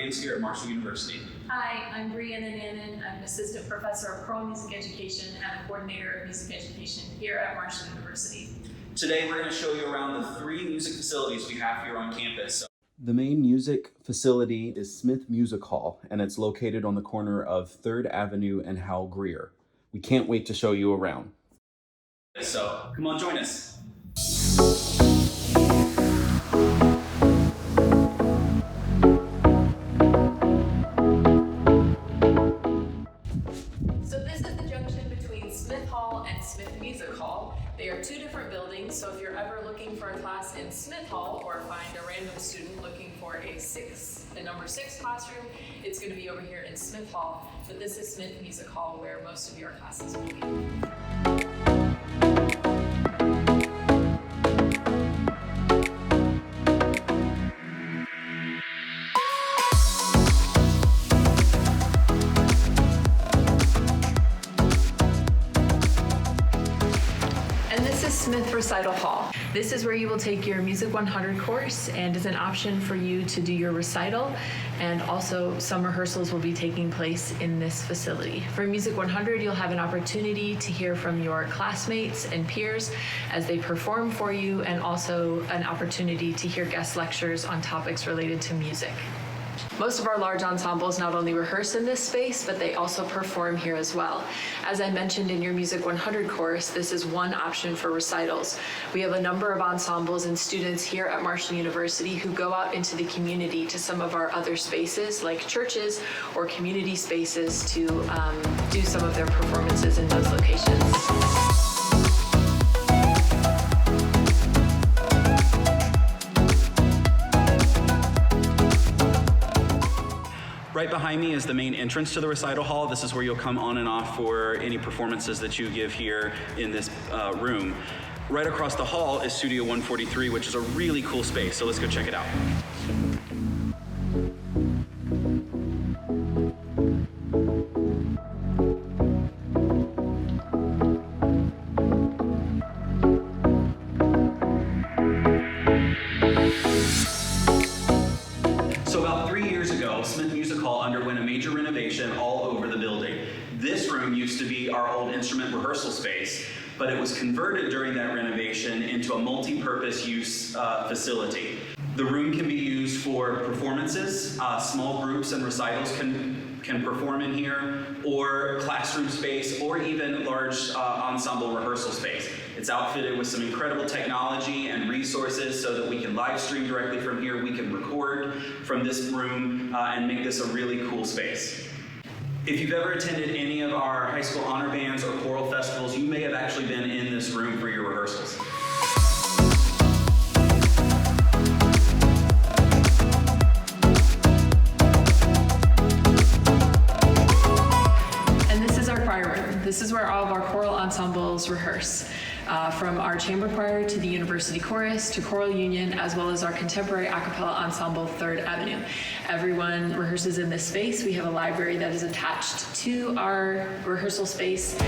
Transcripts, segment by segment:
grades here at Marshall University. Hi, I'm Brianna Nannon. I'm an assistant professor of choral music education and a coordinator of music education here at Marshall University. Today we're going to show you around the 3 music facilities we have here on campus. The main music facility is Smith Music Hall, and it's located on the corner of 3rd Avenue and Hal Greer. We can't wait to show you around. So come on, join us. So this is the junction between Smith Hall and Smith Music Hall. They are 2 different buildings, so if you're ever looking for a class in Smith Hall or find a random student looking for a number 6 classroom, it's going to be over here in Smith Hall. But this is Smith Music Hall where most of your classes will be. Smith Recital Hall. This is where you will take your Music 100 course and is an option for you to do your recital, and also some rehearsals will be taking place in this facility. For Music 100, you'll have an opportunity to hear from your classmates and peers as they perform for you, and also an opportunity to hear guest lectures on topics related to music. Most of our large ensembles not only rehearse in this space, but they also perform here as well. As I mentioned in your Music 100 course, this is one option for recitals. We have a number of ensembles and students here at Marshall University who go out into the community to some of our other spaces like churches or community spaces to do some of their performances in those locations. Right behind me is the main entrance to the recital hall. This is where you'll come on and off for any performances that you give here in this room. Right across the hall is Studio 143, which is a really cool space, so let's go check it out. Smith Music Hall underwent a major renovation all over the building. This room used to be our old instrument rehearsal space, but it was converted during that renovation into a multi-purpose use facility. The room can be used for performances, small groups and recitals can perform in here, or classroom space, or even large ensemble rehearsal space. It's outfitted with some incredible technology and resources so that we can live stream directly from here, we can record from this room, and make this a really cool space. If you've ever attended any of our high school honor bands or choral festivals, you may have actually been in this room for your rehearsals. This is where all of our choral ensembles rehearse, from our chamber choir to the university chorus to choral union, as well as our contemporary a cappella ensemble 3rd Avenue. Everyone rehearses in this space. We have a library that is attached to our rehearsal space.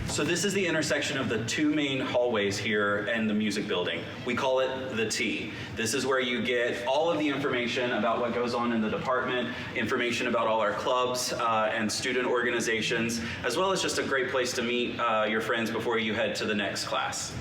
So this is the intersection of the 2 main hallways here in the music building. We call it the T. This is where you get all of the information about what goes on in the department, information about all our clubs and student organizations, as well as just a great place to meet your friends before you head to the next class.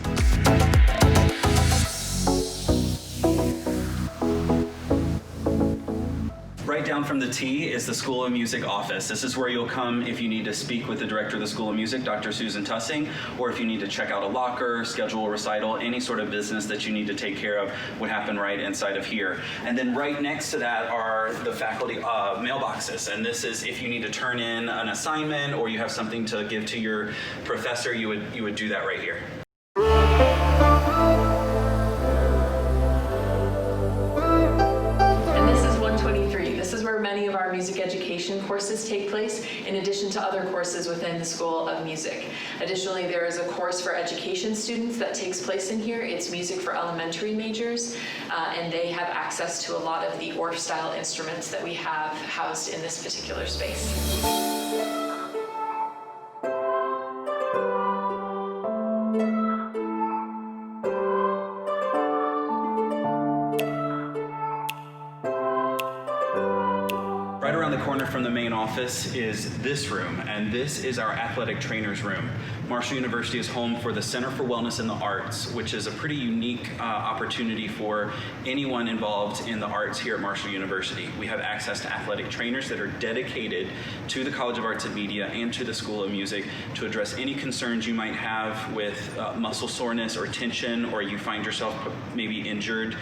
Right down from the T is the School of Music office. This is where you'll come if you need to speak with the director of the School of Music, Dr. Susan Tussing, or if you need to check out a locker, schedule a recital, any sort of business that you need to take care of would happen right inside of here. And then right next to that are the faculty mailboxes. And this is if you need to turn in an assignment or you have something to give to your professor, you would do that right here. Many of our music education courses take place, in addition to other courses within the School of Music. Additionally, there is a course for education students that takes place in here. It's music for elementary majors, and they have access to a lot of the Orff-style instruments that we have housed in this particular space. corner from the main office is this room, and this is our athletic trainers room. Marshall University is home for the Center for Wellness in the Arts, which is a pretty unique opportunity for anyone involved in the arts here at Marshall University. We have access to athletic trainers that are dedicated to the College of Arts and Media and to the School of Music to address any concerns you might have with muscle soreness or tension, or you find yourself maybe injured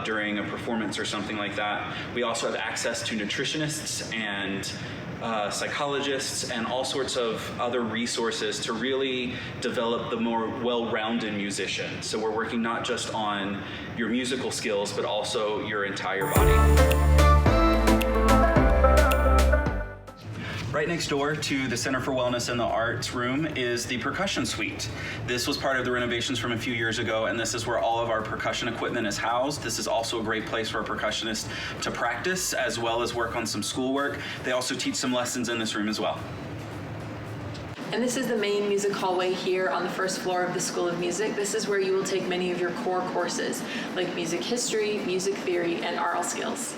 during a performance or something like that. We also have access to nutritionists and psychologists and all sorts of other resources to really develop the more well-rounded musician. So we're working not just on your musical skills, but also your entire body. Right next door to the Center for Wellness and the Arts room is the percussion suite. This was part of the renovations from a few years ago, and this is where all of our percussion equipment is housed. This is also a great place for a percussionist to practice as well as work on some schoolwork. They also teach some lessons in this room as well. And this is the main music hallway here on the first floor of the School of Music. This is where you will take many of your core courses, like music history, music theory, and aural skills.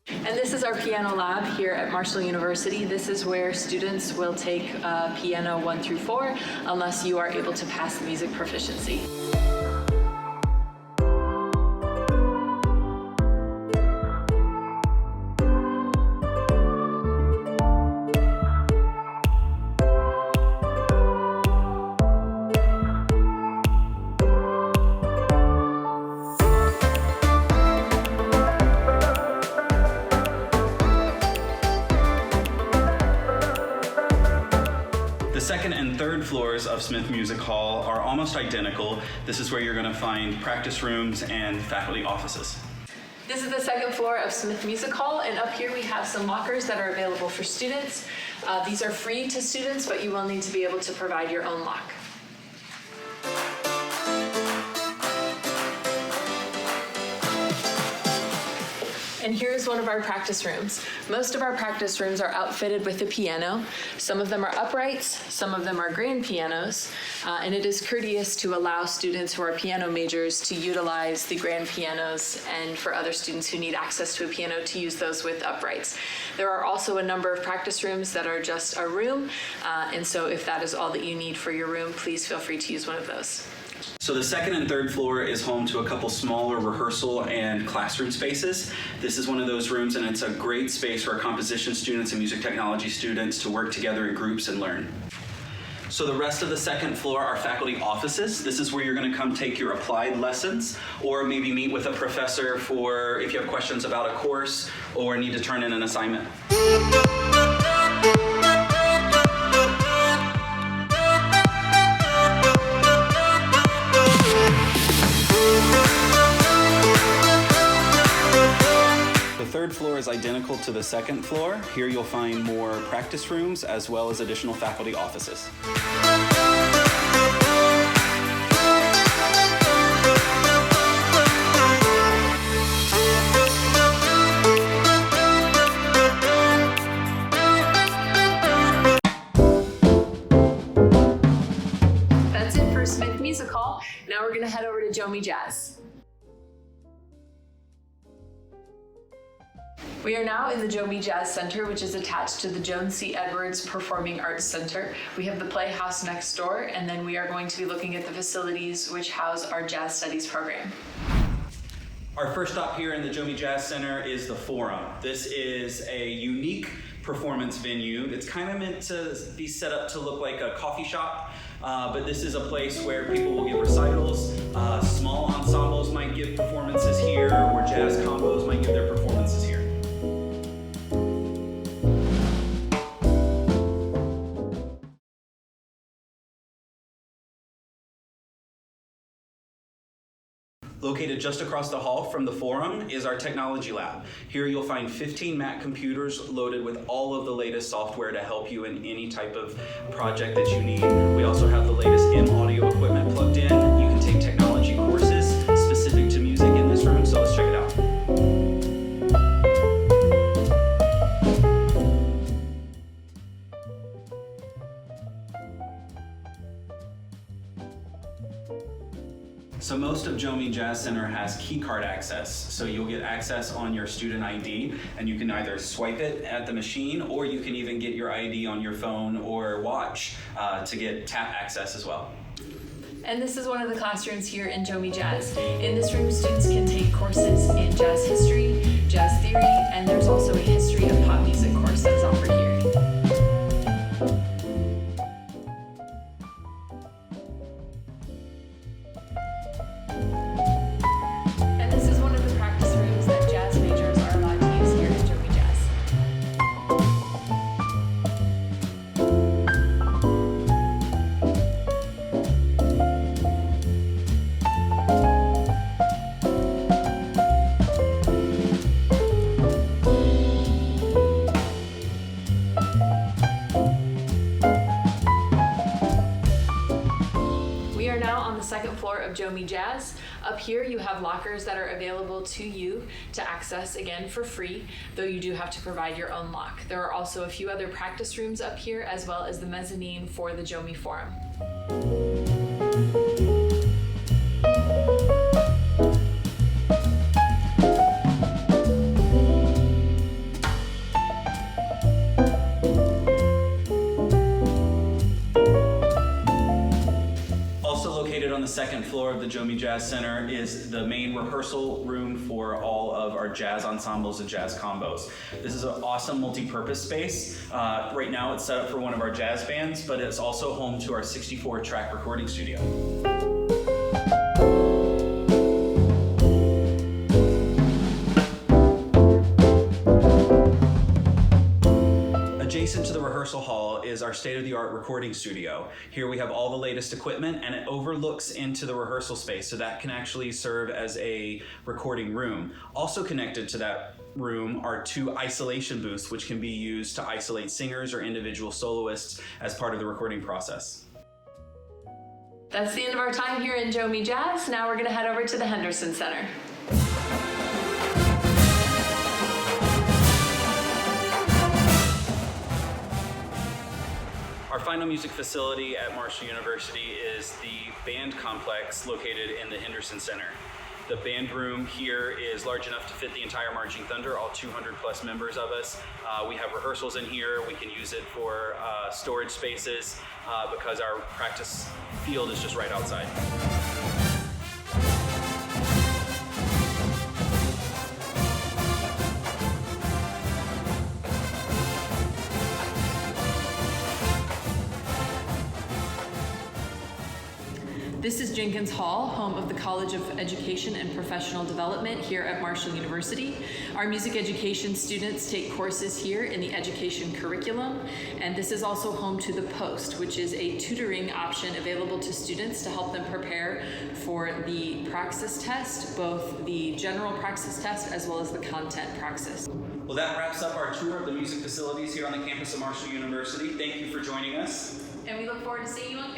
And this is our piano lab here at Marshall University. This is where students will take piano 1 through 4 unless you are able to pass music proficiency. The second and third floors of Smith Music Hall are almost identical. This is where you're going to find practice rooms and faculty offices. This is the second floor of Smith Music Hall, and up here we have some lockers that are available for students. These are free to students, but you will need to be able to provide your own lock. And here's one of our practice rooms. Most of our practice rooms are outfitted with a piano. Some of them are uprights, some of them are grand pianos, and it is courteous to allow students who are piano majors to utilize the grand pianos, and for other students who need access to a piano to use those with uprights. There are also a number of practice rooms that are just a room, and so if that is all that you need for your room, please feel free to use one of those. So the second and third floor is home to a couple smaller rehearsal and classroom spaces. This is one of those rooms, and it's a great space for our composition students and music technology students to work together in groups and learn. So the rest of the second floor are faculty offices. This is where you're going to come take your applied lessons, or maybe meet with a professor for if you have questions about a course or need to turn in an assignment. The third floor is identical to the second floor. Here you'll find more practice rooms as well as additional faculty offices. That's it for Smith Music Hall. Now we're gonna head over to Jomi Jazz. We are now in the Jomi Jazz Center, which is attached to the Joan C. Edwards Performing Arts Center. We have the Playhouse next door, and then we are going to be looking at the facilities which house our Jazz Studies program. Our first stop here in the Jomi Jazz Center is the Forum. This is a unique performance venue. It's kind of meant to be set up to look like a coffee shop, but this is a place where people will give recitals, small ensembles might give performances here, or jazz combos might give their performances here. Located just across the hall from the Forum is our technology lab. Here you'll find 15 Mac computers loaded with all of the latest software to help you in any type of project that you need. We also have the latest M audio equipment plugged in. You can take technology courses specific to music in this room, so let's check it out. Jomie Jazz Center has key card access. So you'll get access on your student ID, and you can either swipe it at the machine, or you can even get your ID on your phone or watch to get tap access as well. And this is one of the classrooms here in Jomie Jazz. In this room, students can take courses in jazz history, jazz theory, and there's also a history of pop music course that's offered here. And this is one of the practice rooms that jazz majors are allowed to use here in Jomie Jazz. We are now on the second floor of Jomie Jazz. Up here you have lockers that are available to you to access, again for free, though you do have to provide your own lock. There are also a few other practice rooms up here, as well as the mezzanine for the Jomie Forum. Located on the second floor of the Jomie Jazz Center is the main rehearsal room for all of our jazz ensembles and jazz combos. This is an awesome multi-purpose space. Right now it's set up for one of our jazz bands, but it's also home to our 64-track recording studio. Adjacent to the rehearsal hall is our state-of-the-art recording studio. Here we have all the latest equipment, and it overlooks into the rehearsal space, so that can actually serve as a recording room. Also connected to that room are 2 isolation booths, which can be used to isolate singers or individual soloists as part of the recording process. That's the end of our time here in Jomie Jazz. Now we're going to head over to the Henderson Center. Our final music facility at Marshall University is the band complex located in the Henderson Center. The band room here is large enough to fit the entire Marching Thunder, all 200 plus members of us. We have rehearsals in here. We can use it for storage spaces because our practice field is just right outside. This is Jenkins Hall, home of the College of Education and Professional Development here at Marshall University. Our music education students take courses here in the education curriculum, and this is also home to the Post, which is a tutoring option available to students to help them prepare for the praxis test, both the general praxis test as well as the content praxis. Well, that wraps up our tour of the music facilities here on the campus of Marshall University. Thank you for joining us. And we look forward to seeing you on campus.